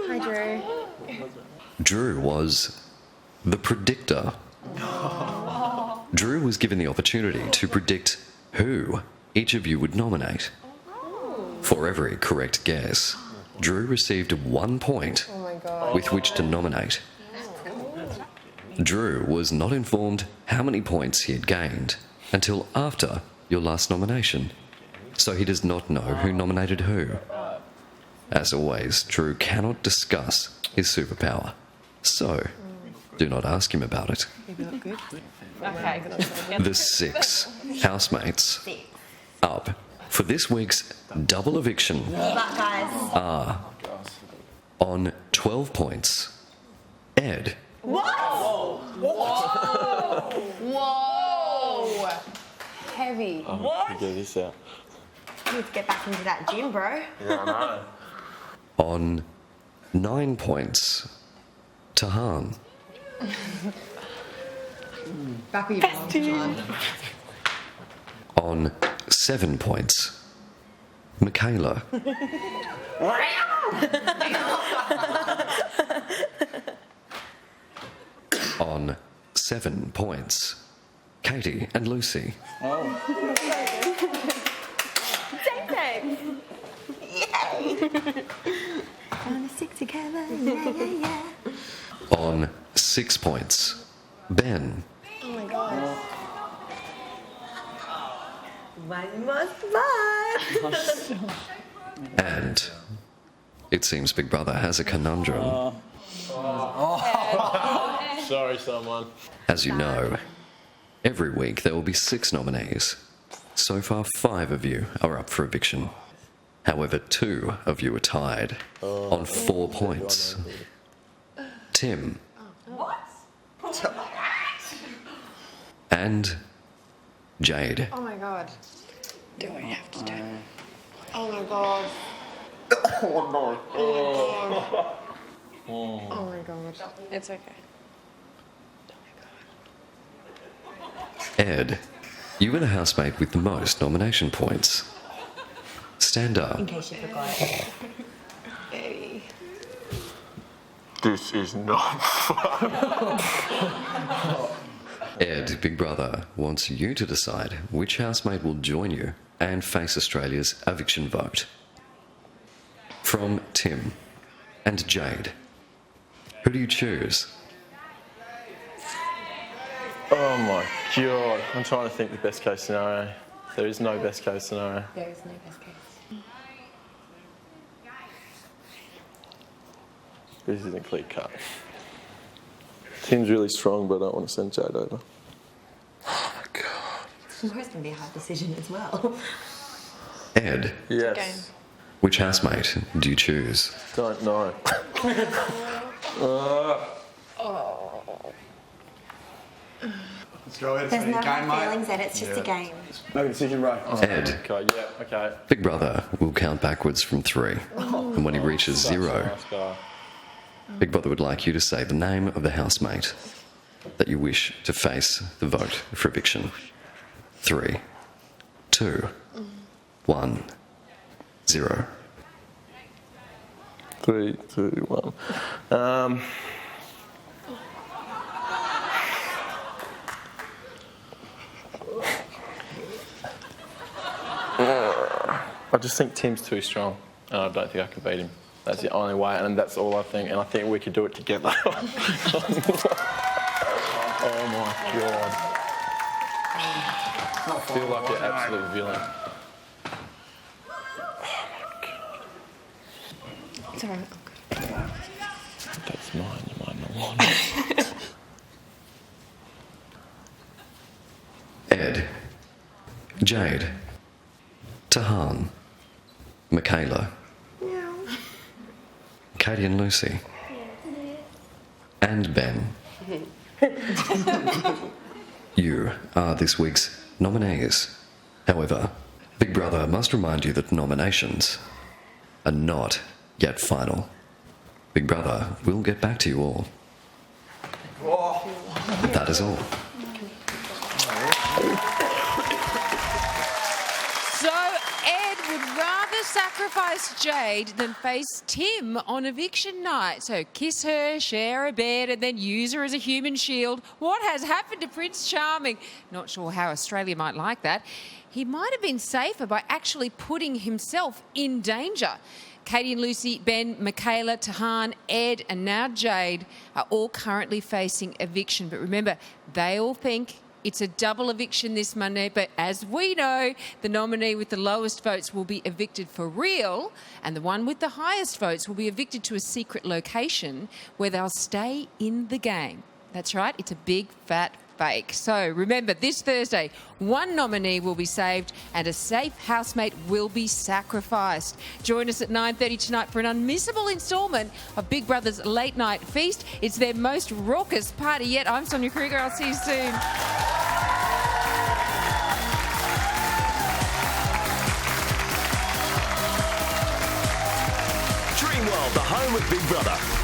Hi, Drew. Drew was the predictor. Drew was given the opportunity to predict who each of you would nominate. For every correct guess, Drew received 1 point with which to nominate. Drew was not informed how many points he had gained until after your last nomination, so he does not know who nominated who. As always, Drew cannot discuss his superpower, so do not ask him about it. Okay. The 6 housemates up for this week's double eviction are on 12 points. Ed. Whoa! Whoa! Whoa! Heavy. Figure this out. You need to get back into that gym, bro. Yeah, I know. On 9 points. Tahan. Back with you, On 7 points. Michaela. On 7 points. Katie and Lucy. Same thing. Yay! Wanna stick together, yeah. On 6 points. Ben. Oh my god. One must buy. And it seems Big Brother has a conundrum. Sorry, someone. As you know, every week there will be 6 nominees. So far, 5 of you are up for eviction. However, 2 of you are tied on 4 points. Tim. What? And Jade. Oh my god. Do I have to do it? Oh my god. Oh no. Oh my god. It's okay. Ed, you were the housemate with the most nomination points. Stand up. In case you forgot. Baby. This is not fun. Ed, Big Brother, wants you to decide which housemate will join you and face Australia's eviction vote. From Tim and Jade, who do you choose? Oh my god. I'm trying to think the best case scenario. There is no best case scenario. There is no best case. This isn't clear cut. Tim's really strong, but I don't want to send Jade over. It's going to be a hard decision as well. Ed, Yes. which housemate do you choose? Don't know. Let's go ahead. There's It's no a game, hard mate. feelings, Ed. It's just a game. Make a decision, bro. Ed, Okay, yeah, okay. Big Brother will count backwards from 3. And when he reaches 0, Nice guy. Big Brother would like you to say the name of the housemate that you wish to face the vote for eviction. 3, 2, 1, 0. 3, 2, 1. I just think Tim's too strong, and I don't think I could beat him. That's the only way, and that's all I think. And I think we could do it together. Oh my god! I feel like an absolute villain. It's alright. That's mine. You might not want it. Ed, Jade, Tahan, Michaela, Katie and Lucy, and Ben. You are this week's nominees. However, Big Brother must remind you that nominations are not yet final. Big Brother will get back to you all. That is all. So Ed would rather rather sacrifice Jade than face Tim on eviction night. So kiss her, share a bed, and then use her as a human shield. What has happened to Prince Charming? Not sure how Australia might like that. He might have been safer by actually putting himself in danger. Katie and Lucy, Ben, Michaela, Tahan, Ed, and now Jade are all currently facing eviction. But remember, they all think it's a double eviction this Monday, but as we know, the nominee with the lowest votes will be evicted for real, and the one with the highest votes will be evicted to a secret location where they'll stay in the game. That's right, it's a big fat fake. So remember, this Thursday, one nominee will be saved and a safe housemate will be sacrificed. Join us at 9:30 tonight for an unmissable instalment of Big Brother's Late Night Feast. It's their most raucous party yet. I'm Sonia Kruger. I'll see you soon. Dreamworld, the home of Big Brother.